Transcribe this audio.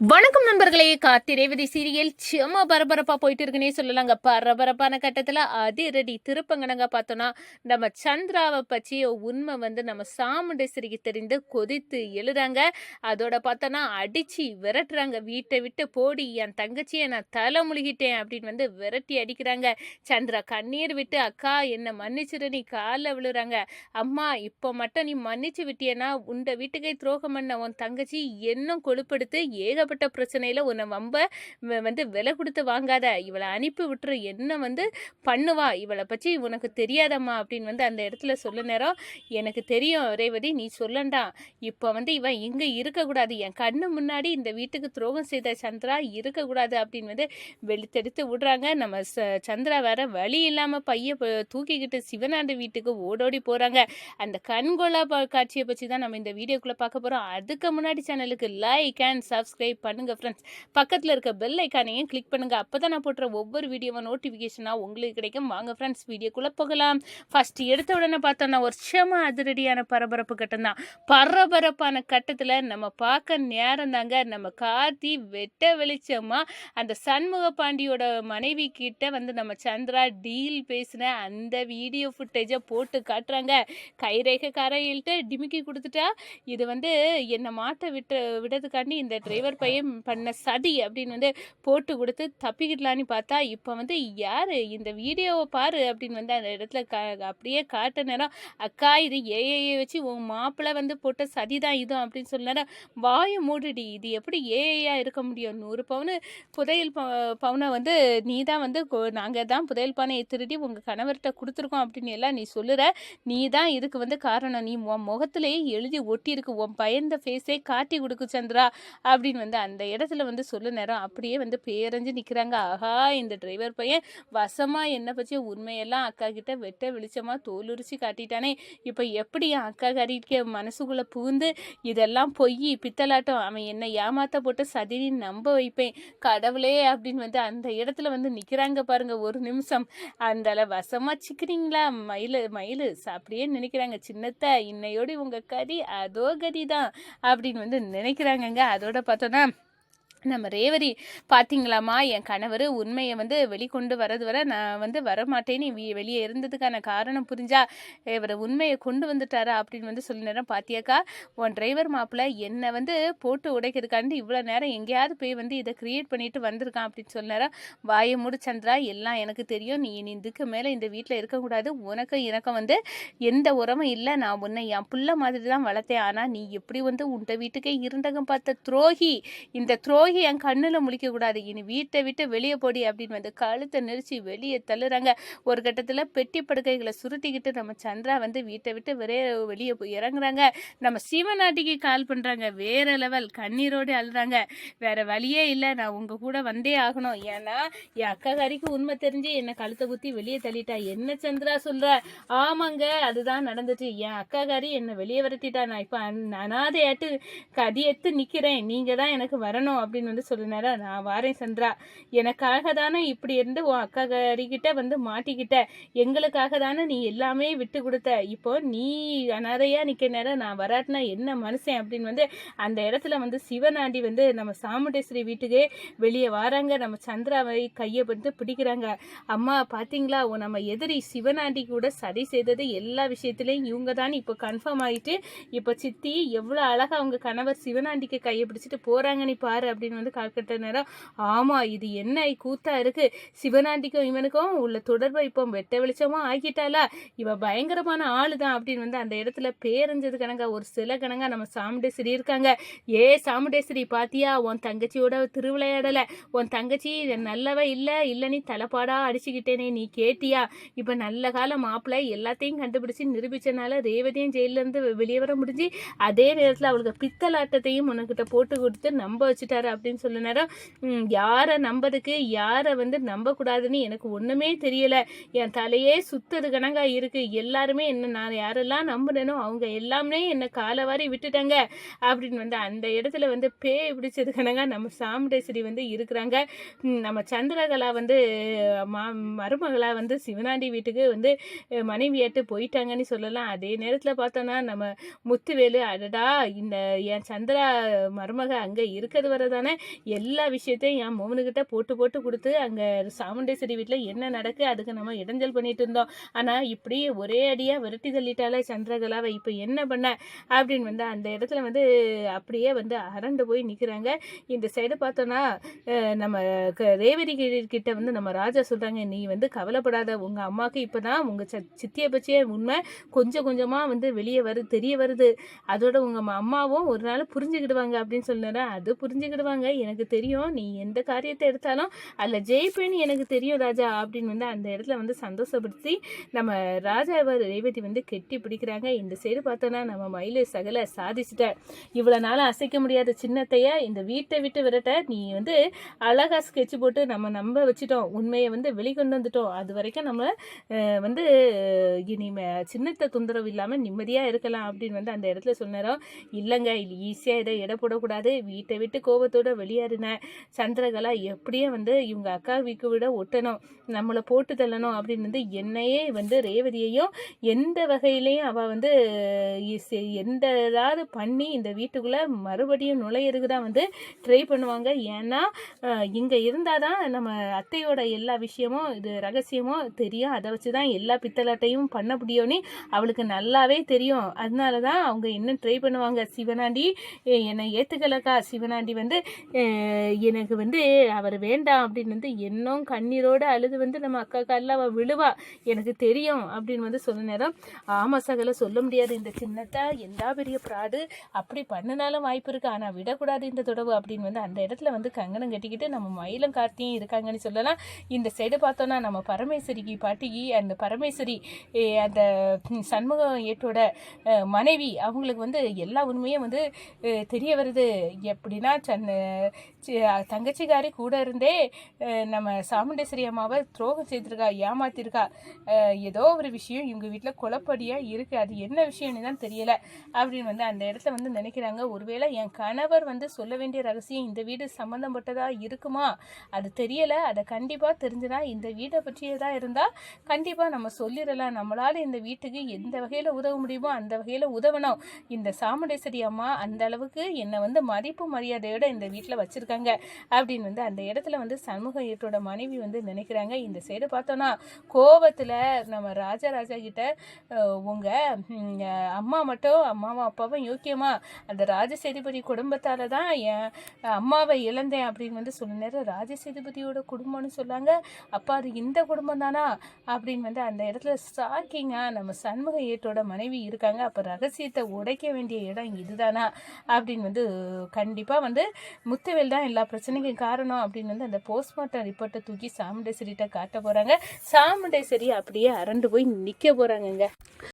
வணக்கம் நண்பர்களே. கார்த்தி ரேவதி சீரியல் செம்ம பரபரப்பா போயிட்டு இருக்குன்னே சொல்லலாங்க. பரபரப்பான கட்டத்துல அதிரடி திருப்பங்கனங்க பார்த்தோம்னா, நம்ம சந்திராவை பற்றி உண்மை நம்ம சாமுண்டேஸ்வரிக்கு தெரிந்து கொதித்து எழுறாங்க. அதோட பார்த்தோன்னா அடிச்சு விரட்டுறாங்க. வீட்டை விட்டு போடி, என் தங்கச்சியை நான் தலை முழுகிட்டேன் அப்படின்னு விரட்டி அடிக்கிறாங்க. சந்திரா கண்ணீர் விட்டு அக்கா என்னை மன்னிச்சிரு நீ காலில் விழுறாங்க. அம்மா இப்போ மட்டும் நீ மன்னிச்சு விட்டியன்னா உண்ட வீட்டுக்கே துரோகம் பண்ண உன் தங்கச்சி இன்னும் கொழுப்படுத்து ஏகப்பட்ட பிரச்சனையில உன்னை விலை கொடுத்து வாங்காத, இவளை அனுப்பி விட்டுரு, என்ன பண்ணுவா, இவளை பற்றி உனக்கு தெரியாதம்மா அப்படின்னு அந்த இடத்துல சொல்ல நேரம், எனக்கு தெரியும் ரேவதி, நீ சொல்லண்டா. இப்போ இவன் இங்கே இருக்கக்கூடாது, என் கண்ணு முன்னாடி இந்த வீட்டுக்கு துரோகம் செய்த சந்திரா இருக்கக்கூடாது அப்படின்னு வெளித்தெடுத்து விடுறாங்க. நம்ம சந்திரா வேற வழி இல்லாமல் பைய தூக்கிக்கிட்டு சிவனாண்டி வீட்டுக்கு ஓடோடி போகிறாங்க. அந்த கண்கொள்ளா காட்சியை பற்றி தான் நம்ம இந்த வீடியோக்குள்ளே பார்க்க போகிறோம். அதுக்கு முன்னாடி சேனலுக்கு லைக் அண்ட் சப்ஸ்கிரைப் பண்ணுங்க ஃப்ரெண்ட்ஸ். பக்கத்தில் இருக்க பெல் ஐக்கானையும் கிளிக் பண்ணுங்க. அப்பதான் நான் போடுற ஒவ்வொரு வீடியோவும் நோட்டிஃபிகேஷனா உங்களுக்கு கிடைக்கும். வாங்க ஃப்ரெண்ட்ஸ் வீடியோக்குள்ள போகலாம். ஃபர்ஸ்ட் எடுத்த உடனே பார்த்தோம்னா ஒரு செம அதிரடியான பரபரப்பு கட்டம் தான். பரபரப்பான கட்டத்தில் நம்ம பார்க்க நேரம் தாங்க. நம்ம கார்த்தி வெட்ட வெளிச்சமா அந்த சண்முக பாண்டியோட மனைவி கிட்ட நம்ம சந்திரா டீல் பேசின அந்த வீடியோ ஃபுட்டேஜை போட்டு காட்டுறாங்க. கைரேகை கரையில்ட்டு டிமிக்கி கொடுத்துட்டா, இது என்னை மாட்ட விடுறதுக்காண்டி இந்த டிரைவர் பையன் பண்ண சதி அப்படின்னு போட்டு கொடுத்து தப்பிக்கிடலான்னு பார்த்தா, இப்போ யாரு இந்த வீடியோவை பாரு அப்படின்னு அந்த இடத்துல அப்படியே காட்ட நேரம், அக்கா இது ஏஏ வச்சு உன் மாப்பிள்ளை போட்ட சதி தான் இதுவும் அப்படின்னு சொல்ல நேரம், வாயை மூடுடி, இது எப்படி ஏஏயா இருக்க முடியும், 100 பவுனு புதையல் பவுனை நீ தான் நாங்கள் தான் புதையல் பானையை திருடி உங்கள் கணவர்கிட்ட கொடுத்துருக்கோம் அப்படின்னு எல்லாம் நீ சொல்லுற, நீ தான் இதுக்கு காரணம், நீ உன் முகத்திலேயே எழுதி ஒட்டியிருக்கு, உன் பயந்த ஃபேஸே காட்டி கொடுக்கு சந்திரா அப்படின்னு அந்த இடத்துல சொல்ல நேரம் அப்படியே பேரஞ்சு நிற்கிறாங்க. ஆஹா, இந்த டிரைவர் பையன் வசமா என்னை பற்றி உண்மையெல்லாம் அக்கா கிட்ட வெட்ட வெளிச்சமா தோலுரிச்சு காட்டிட்டானே, இப்போ எப்படி அக்கா கறிக்க மனசுக்குள்ளே புகுந்து இதெல்லாம் பொய் பித்தலாட்டம், அவன் என்னை ஏமாத்த போட்டு சதினி நம்ப வைப்பேன் கடவுளே அப்படின்னு அந்த இடத்துல நிற்கிறாங்க பாருங்க. ஒரு நிமிஷம் அந்த வசமா சிக்கிறீங்களா மயிலு அப்படியே நினைக்கிறாங்க. சின்னத்த இன்னையோடு உங்க கதி அதோ கதி தான் அப்படின்னு நினைக்கிறாங்கங்க. அதோட பார்த்தோன்னா நம்ம ரேவதி, பார்த்தீங்களாமா, என் கணவர் உண்மையை வெளிக்கொண்டு வரது வர நான் வரமாட்டேன்னு வெளியே இருந்ததுக்கான காரணம் புரிஞ்சா, இவர் உண்மையை கொண்டு வந்துட்டாரா அப்படின்னு சொல்ல நேரம், பாத்தியாக்கா உன் டிரைவர் மாப்பிள்ள என்னை போட்டு உடைக்கிறதுக்காண்டி இவ்வளோ நேரம் எங்கேயாவது போய் இதை கிரியேட் பண்ணிட்டு வந்திருக்கான் அப்படின்னு சொல்ல நேரம், வாயை மூடு சந்திரா, எல்லாம் எனக்கு தெரியும், நீ இதுக்கு மேலே இந்த வீட்டில் இருக்கக்கூடாது, உனக்கும் எனக்கும் எந்த உரமும் இல்லை, நான் உன்னை என் புள்ள மாதிரி தான் வளர்த்தேன், ஆனால் நீ எப்படி உன்ட வீட்டுக்கே இருந்தகம் பார்த்த துரோகி, இந்த துரோகி என் கண்ணுல முழிக்க கூடாது, இனி வீட்டை விட்டு வெளியே போடி அப்படின்னு கழுத்தை நெரிச்சு வெளியே தள்ளுறாங்க. ஒரு கட்டத்துல பெட்டி படுக்கைகளை சுருட்டிக்கிட்டு நம்ம சந்திரா வீட்டை விட்டு வெளியே போய் இறங்குறாங்க. நம்ம சிவநாட்டிக்கு கால் பண்றாங்க. வேற லெவல் கண்ணீரோடு அழுறாங்க. வேற வழியே இல்லை, நான் உங்க கூட வந்தே ஆகணும், ஏன்னா என் அக்கா காரிக்கு உண்மை தெரிஞ்சு என்னை கழுத்தை குத்தி வெளியே தள்ளிட்டா. என்ன சந்திரா சொல்ற? ஆமாங்க, அதுதான் நடந்துச்சு, என் அக்கா காரி என்னை வெளியே விரட்டிட்டா, நான் இப்ப அனாதையாட்டு கதியெத்து நிக்கிறேன், நீங்க தான் எனக்கு வரணும் அப்படின்னு சொல்லினாரா. நான் வாரேன் சந்திரா, எனக்காக தானே இப்படி இருந்து உன் அக்கா காரிக்கிட்ட மாட்டிக்கிட்ட, எங்களுக்காக தானே நீ எல்லாமே விட்டு கொடுத்த, இப்போ நீ அனாதையா நிக்க நேரம் நான் வராட்டினா என்ன மனுஷன் அப்படின்னு அந்த இடத்துல சிவனாண்டி நம்ம சாமுண்டேஸ்வரி வீட்டுக்கே வெளியே வராங்க. நம்ம சந்திராவை கையை பிடிக்கிறாங்க. அம்மா பாத்தீங்களா, நம்ம எதிரி சிவனாண்டி கூட சதி செய்தது எல்லா விஷயத்திலையும் இவங்க தான் இப்போ கன்ஃபார்ம் ஆயிட்டு, இப்போ சித்தி எவ்வளவு அழகா அவங்க கணவர் சிவனாண்டிக்கு கையை பிடிச்சிட்டு போறாங்கன்னு பாரு அப்படின்னு கால்கட்ட நேரம், ஆமா இது என்ன கூத்தா இருக்கு, சிவனாண்டிக்கும் இவனுக்கும் உள்ள தொடர்பை இப்போ வெட்ட வெளிச்சமா ஆக்கிட்டாளா, இவ பயங்கரமான ஆளுதான் அப்படின்னு அந்த இடத்துல பேரஞ்சது கணங்க ஒரு சில கணங்க நம்ம சாமுண்டேஸ்வரி இருக்காங்க. ஏ சாமுண்டேஸ்வரி, பாத்தியா உன் தங்கச்சியோட திருவிளையாடல, உன் தங்கச்சி நல்லவ இல்ல நீ தலைப்பாடா அடிச்சுக்கிட்டேனே, நீ கேட்டியா, இப்ப நல்ல கால மாப்பிள்ளை எல்லாத்தையும் கண்டுபிடிச்சு நிரூபிச்சனால ரேவதியும் ஜெயில இருந்து வெளியே வர முடிஞ்சு, அதே நேரத்துல அவளுக்கு பித்தலாட்டத்தையும் உனக்கிட்ட போட்டு கொடுத்து நம்ப வச்சுட்டாரு அப்படின்னு சொல்ல நேரம், யாரை நம்பதுக்கு யாரை நம்பக்கூடாதுன்னு எனக்கு ஒண்ணுமே தெரியல, என் தலையே சுத்தது கணங்கா இருக்கு, எல்லாருமே என்ன நான் யாரெல்லாம் நம்புனேனோ அவங்க எல்லாமே என்ன காலவாரி விட்டுட்டாங்க அப்படின்னு அந்த இடத்துல பேய் பிடிச்சது கணங்கா நம்ம சாமுண்டேஸ்வரி இருக்கிறாங்க. நம்ம சந்திரகலா மருமகளா சிவனாண்டி வீட்டுக்கு மனைவியாட்டு போயிட்டாங்கன்னு சொல்லலாம். அதே நேரத்துல பார்த்தோன்னா நம்ம முத்துவேலு, அடடா இந்த என் சந்திரா மருமக அங்க இருக்கிறது வரதானே இல்லாமல் எல்லா விஷயத்தையும் என் மோகனுக்கிட்ட போட்டு போட்டு கொடுத்து அங்கே சாமுண்டேஸ்வரி வீட்டில் என்ன நடக்கு அதுக்கு நம்ம இடைஞ்சல் பண்ணிட்டு இருந்தோம். ஆனால் இப்படி ஒரே அடியாக விரட்டி தள்ளிட்டாலே சந்திரகலாவை, இப்போ என்ன பண்ண அப்படின்னு வந்து அந்த இடத்துல வந்து அப்படியே வந்து அரண்டு போய் நிற்கிறாங்க. இந்த சைடு பார்த்தோன்னா நம்ம ரேவதி கிட்ட வந்து நம்ம ராஜா சொல்கிறாங்க, நீ வந்து கவலைப்படாத, உங்கள் அம்மாவுக்கு இப்போ தான் உங்கள் சித்தியை பற்றியே உண்மை கொஞ்சம் கொஞ்சமாக வந்து வெளியே தெரிய வருது. அதோட உங்கள் அம்மாவும் ஒரு நாள் புரிஞ்சுக்கிடுவாங்க அப்படின்னு சொன்னாரா. அது புரிஞ்சுக்கிடுவாங்க, எனக்கு தெரியும், நீ எந்த காரியத்தை எடுத்தாலும் அதில் ஜெயிப்பேன்னு எனக்கு தெரியும் ராஜா அப்படின்னு வந்து அந்த இடத்துல வந்து சந்தோஷப்படுத்தி நம்ம ராஜாவை ரேவதி வந்து கெட்டி பிடிக்கிறாங்க. இந்த சைடு பார்த்தோன்னா நம்ம மயிலை சகல சாதிச்சுட்ட, இவ்வளோ நாளும் அசைக்க முடியாத சின்னத்தைய இந்த வீட்டை விட்டு விரட்ட நீ வந்து அழகா ஸ்கெட்ச் போட்டு நம்ம நம்ப வச்சுட்டோம், உண்மையை வந்து வெளிக்கொண்டு வந்துட்டோம். அது வரைக்கும் நம்ம வந்து இனிமே சின்னத்தை தொந்தரவு இல்லாமல் நிம்மதியாக இருக்கலாம் அப்படின்னு வந்து அந்த இடத்துல சொன்னாரோ. இல்லைங்க, இல்லை ஈஸியாக இதை எடை போடக்கூடாது, வீட்டை விட்டு கோபத்தோடு வெளியேறினேன் சந்திரகலா எப்படியே வந்து இவங்க அக்கா வீக்கு விட ஒட்டணும், நம்மளை போட்டு தள்ளணும் அப்படின்னு வந்து என்னையே வந்து ரேவதியையும் எந்த வகையிலையும் அவள் வந்து எந்த ஏதாவது பண்ணி இந்த வீட்டுக்குள்ளே மறுபடியும் நுழையிறதுக்கு தான் வந்து ட்ரை பண்ணுவாங்க. ஏன்னா இங்கே இருந்தால் தான் நம்ம அத்தையோட எல்லா விஷயமும் இது ரகசியமும் தெரியும், அதை வச்சு தான் எல்லா பித்தலாட்டையும் பண்ண முடியும்னு அவளுக்கு நல்லாவே தெரியும். அதனால தான் அவங்க இன்னும் ட்ரை பண்ணுவாங்க. சிவனாண்டி என்னை ஏற்றுக்கலக்கா, சிவனாண்டி வந்து எனக்கு வந்து அவர் வேண்டாம் அப்படின்னு வந்து இன்னும் கண்ணீரோடு அழுது வந்து நம்ம அக்கா காலில் அவள் விழுவா, எனக்கு தெரியும் அப்படின்னு வந்து சொல்ல நேரம். ஆமாம் சகல, சொல்ல முடியாது, இந்த சின்னத்தா எந்த பெரிய ப்ராடு, அப்படி பண்ணினாலும் வாய்ப்பு இருக்குது, ஆனால் விடக்கூடாது இந்த தொடவு அப்படின்னு வந்து அந்த இடத்துல வந்து கங்கணம் கட்டிக்கிட்டு நம்ம மயிலும் கார்த்தியும் இருக்காங்கன்னு சொல்லலாம். இந்த சைடு பார்த்தோன்னா நம்ம பரமேஸ்வரிக்கு பாட்டிக்கு அந்த பரமேஸ்வரி அந்த சண்முகம் ஏட்டோட மனைவி அவங்களுக்கு வந்து எல்லா உண்மையும் வந்து தெரிய வருது. எப்படின்னா தங்கச்சிக்காரி கூட இருந்தே நம்ம சாமுண்டேஸ்வரி அம்மாவை துரோகம் செய்திருக்கா, ஏமாத்திருக்கா, ஏதோ ஒரு விஷயம் இவங்க வீட்டில் குழப்படியாக இருக்குது, அது என்ன விஷயம்னு தான் தெரியலை அப்படின்னு வந்து அந்த இடத்துல வந்து நினைக்கிறாங்க. ஒருவேளை என் கணவர் வந்து சொல்ல வேண்டிய ரகசியம் இந்த வீடு சம்மந்தப்பட்டதாக இருக்குமா, அது தெரியலை, அதை கண்டிப்பாக தெரிஞ்சுனா இந்த வீட்டை பற்றியதாக இருந்தால் கண்டிப்பாக நம்ம சொல்லிடலாம், நம்மளால் இந்த வீட்டுக்கு எந்த வகையில் உதவ முடியுமோ அந்த வகையில் உதவணும். இந்த சாமுண்டேஸ்வரி அம்மா அந்த அளவுக்கு என்னை வந்து மதிப்பு மரியாதையோட இந்த வீட்டில் வச்சுருக்காங்க அப்படின்னு வந்து அந்த இடத்துல வந்து சண்முக ஏட்டோட மனைவி வந்து நினைக்கிறாங்க. இந்த சைடு பார்த்தோன்னா கோபத்தில் நம்ம ராஜா கிட்ட உங்கள் அம்மா மட்டும் அம்மாவும் அப்பாவும் யோக்கியமா, அந்த ராஜசேதுபதி குடும்பத்தால் தான் என் அம்மாவை இழந்தேன் அப்படின்னு வந்து சொல்ல நேரம் ராஜசேதுபதியோட குடும்பம்னு சொல்லாங்க. அப்பா அது இந்த குடும்பம் தானா அப்படின்னு வந்து அந்த இடத்துல ஷாக்கிங்கா நம்ம சண்முக ஏட்டோட மனைவி இருக்காங்க. அப்போ ரகசியத்தை உடைக்க வேண்டிய இடம் இதுதானா அப்படின்னு வந்து கண்டிப்பாக வந்து முத்துவேல் தான் எல்லா பிரச்சனைக்கும் காரணம் அப்படின்னு வந்து அந்த போஸ்ட்மார்ட்டம் ரிப்போர்ட்டை தூக்கி சாமுண்டேஸ்வரிகிட்ட காட்ட போகிறாங்க. சாமுண்டேஸ்வரி அப்படியே அரண்டு போய் நிற்க போகிறாங்கங்க.